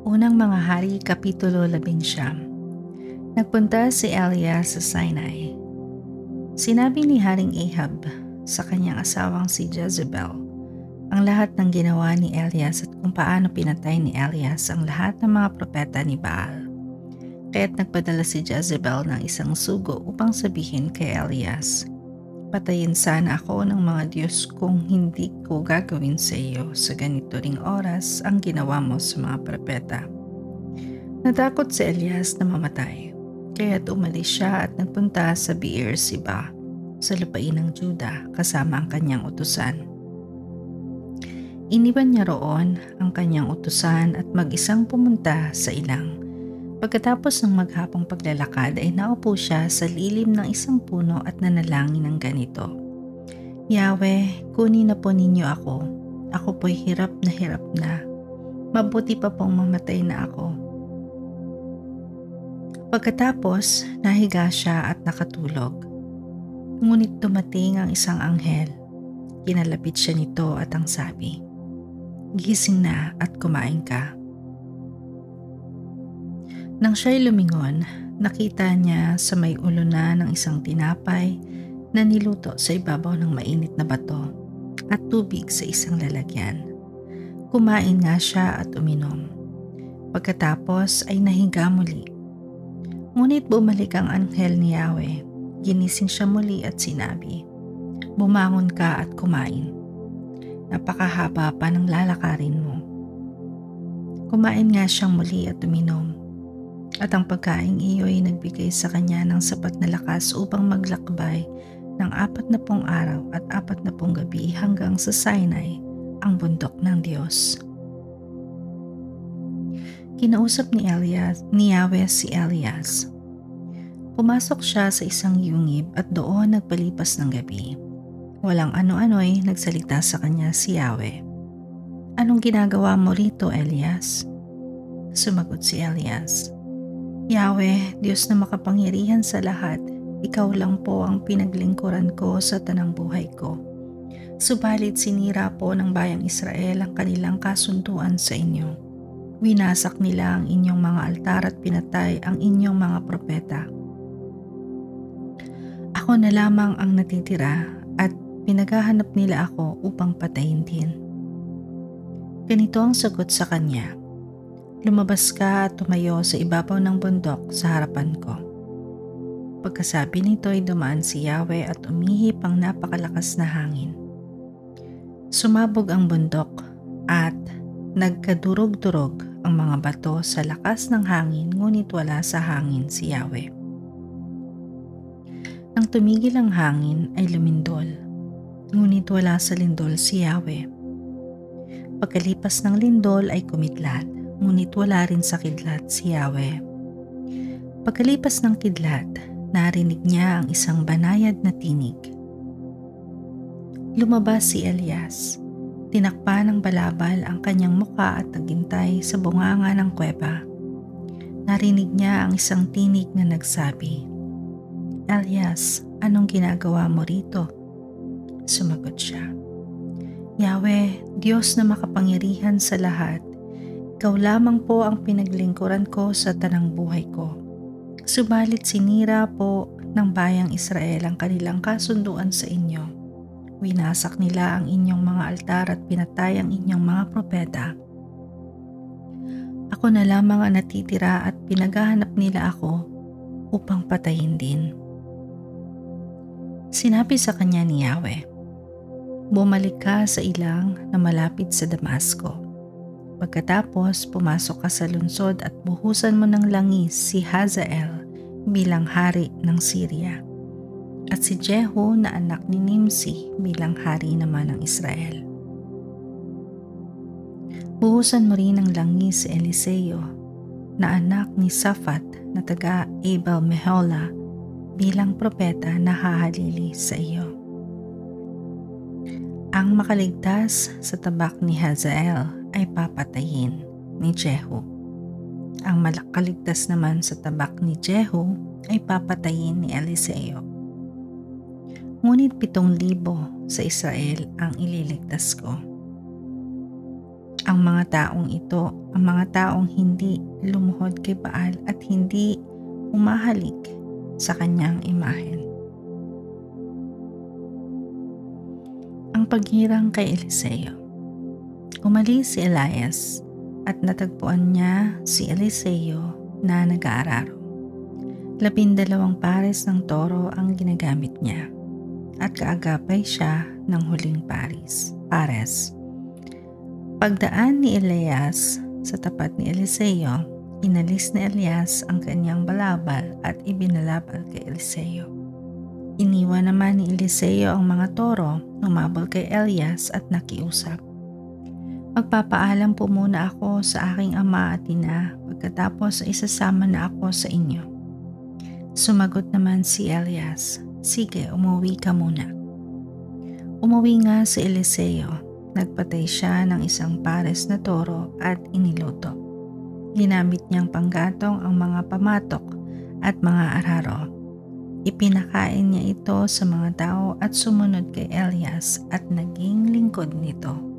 Unang Mga Hari, Kapitulo 11. Nagpunta si Elias sa Sinai. Sinabi ni Haring Ahab sa kanyang asawang si Jezebel ang lahat ng ginawa ni Elias at kung paano pinatay ni Elias ang lahat ng mga propeta ni Baal. Kaya't nagpadala si Jezebel ng isang sugo upang sabihin kay Elias, "Patayin sana ako ng mga Diyos kung hindi ko gagawin sa iyo sa ganito ring oras ang ginawa mo sa mga propeta." Natakot si Elias na mamatay, kaya't umalis siya at nagpunta sa Beer Siba sa lupain ng Juda kasama ang kanyang utusan. Iniwan niya roon ang kanyang utusan at mag-isang pumunta sa ilang. Pagkatapos ng maghapong paglalakad ay naupo siya sa lilim ng isang puno at nanalangin ng ganito, "Yahweh, kunin na po ninyo ako. Ako po'y hirap na. Mabuti pa pong mamatay na ako." Pagkatapos, nahiga siya at nakatulog. Ngunit dumating ang isang anghel. Kinalapit siya nito at ang sabi, "Gising na at kumain ka." Nang siya'y lumingon, nakita niya sa may ulo na ng isang tinapay na niluto sa ibabaw ng mainit na bato at tubig sa isang lalagyan. Kumain nga siya at uminom. Pagkatapos ay nahiga muli. Ngunit bumalik ang anghel ni Yahweh. Ginising siya muli at sinabi, "Bumangon ka at kumain. Napakahaba pa ng lalakarin mo." Kumain nga siyang muli at uminom. At ang pagkaing iyo'y nagbigay sa kanya ng sapat na lakas upang maglakbay ng 40 araw at 40 gabi hanggang sa Sinai, ang bundok ng Diyos. Kinausap ni Yahweh si Elias. Pumasok siya sa isang yungib at doon nagpalipas ng gabi. Walang ano-ano'y nagsalita sa kanya si Yahweh. "Anong ginagawa mo rito, Elias?" Sumagot si Elias, "Yahweh, Diyos na makapangyarihan sa lahat, ikaw lang po ang pinaglingkuran ko sa tanang buhay ko. Subalit sinira po ng bayang Israel ang kanilang kasunduan sa inyo. Winasak nila ang inyong mga altar at pinatay ang inyong mga propeta. Ako na lamang ang natitira at pinaghahanap nila ako upang patayin din." Ganito ang sagot sa kanya, "Lumabas ka at tumayo sa ibabaw ng bundok sa harapan ko." Pagkasabi nito ay dumaan si Yahweh at umihip ang napakalakas na hangin. Sumabog ang bundok at nagkadurog-durog ang mga bato sa lakas ng hangin, ngunit wala sa hangin si Yahweh. Nang tumigil ang hangin ay lumindol, ngunit wala sa lindol si Yahweh. Pagkalipas ng lindol ay kumidlat, ngunit wala rin sa kidlat si Yahweh. Pagkalipas ng kidlat, narinig niya ang isang banayad na tinig. Lumabas si Elias. Tinakpa ng balabal ang kanyang muka at naghintay sa bunganga ng kuweba. Narinig niya ang isang tinig na nagsabi, "Elias, anong ginagawa mo rito?" Sumagot siya, "Yahweh, Diyos na makapangyarihan sa lahat, ikaw lamang po ang pinaglingkuran ko sa tanang buhay ko. Subalit sinira po ng bayang Israel ang kanilang kasunduan sa inyo. Winasak nila ang inyong mga altar at pinatay ang inyong mga propeta. Ako na lamang ang natitira at pinaghahanap nila ako upang patayin din." Sinabi sa kanya ni Yahweh, "Bumalik ka sa ilang na malapit sa Damasco. Pagkatapos pumasok ka sa lungsod at buhusan mo ng langis si Hazael bilang hari ng Syria at si Jehu na anak ni Nimsi bilang hari naman ng Israel. Buhusan mo rin ng langis si Eliseo na anak ni Safat na taga Abel-Meholah bilang propeta na hahalili sa iyo. Ang makaligtas sa tabak ni Hazael ay papatayin ni Jehu. Ang makaligtas naman sa tabak ni Jehu ay papatayin ni Eliseo. Ngunit 7,000 sa Israel ang ililigtas ko." Ang mga taong ito, ang mga taong hindi lumuhod kay Baal at hindi umahalik sa kanyang imahen. Ang paghirang kay Eliseo. Umalis si Elias at natagpuan niya si Eliseo na nag-aararo. 12 pares ng toro ang ginagamit niya at kaagapay siya ng huling pares. Pagdaan ni Elias sa tapat ni Eliseo, inalis ni Elias ang kanyang balabal at ibinalabal kay Eliseo. Iniwan naman ni Eliseo ang mga toro, umabol kay Elias at nakiusap. Magpapaalam po muna ako sa aking ama at ina pagkatapos ay isasama na ako sa inyo. Sumagot naman si Elias, sige, umuwi ka muna. Umuwi nga si Eliseo, nagpatay siya ng 1 pares na toro at iniluto. Ginamit niyang panggatong ang mga pamatok at mga araro. Ipinakain niya ito sa mga tao at sumunod kay Elias at naging lingkod nito.